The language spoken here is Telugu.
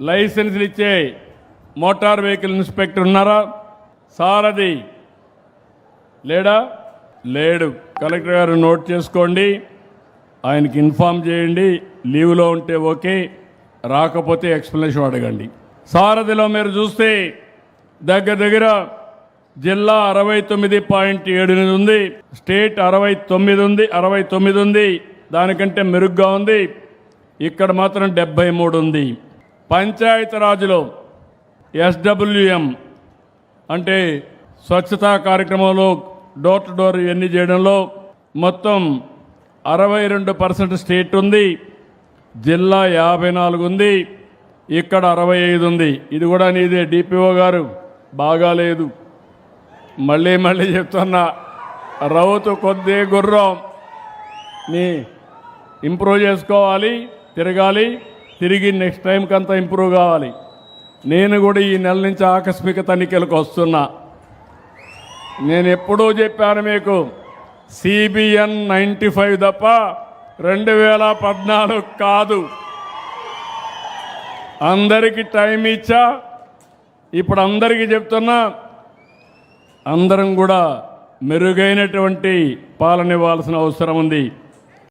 లైసెన్సులు ఇచ్చే మోటార్ వెహికల్ ఇన్స్పెక్టర్ ఉన్నారా? సారథి లేడా? లేడు. కలెక్టర్ గారు నోట్ చేసుకోండి, ఆయనకి ఇన్ఫామ్ చేయండి. లీవ్లో ఉంటే ఓకే, రాకపోతే ఎక్స్ప్లెనేషన్ అడగండి. సారథిలో మీరు చూస్తే దగ్గర దగ్గర జిల్లా 69.78 ఉంది, స్టేట్ 69 ఉంది, దానికంటే మెరుగ్గా ఉంది. ఇక్కడ మాత్రం 73 ఉంది. పంచాయతీరాజ్లో SWM అంటే స్వచ్ఛతా కార్యక్రమంలో డోర్ టు డోర్ ఇవన్నీ చేయడంలో మొత్తం 62% స్టేట్ ఉంది, జిల్లా 54 ఉంది, ఇక్కడ 65 ఉంది. ఇది కూడా నీదే డిపిఓ గారు, బాగాలేదు. మళ్ళీ చెప్తున్నా, రౌతు కొద్ది గుర్రం నీ ఇంప్రూవ్ చేసుకోవాలి, తిరిగి నెక్స్ట్ టైంకి అంతా ఇంప్రూవ్ కావాలి. నేను కూడా ఈ నెల నుంచి ఆకస్మిక తనిఖీలకు వస్తున్నా. నేను ఎప్పుడూ చెప్పాను మీకు, CBN 95 తప్ప 2014 కాదు. అందరికీ టైం ఇచ్చా. ఇప్పుడు అందరికీ చెప్తున్నా, అందరం కూడా మెరుగైనటువంటి పాలన ఇవ్వాల్సిన అవసరం ఉంది.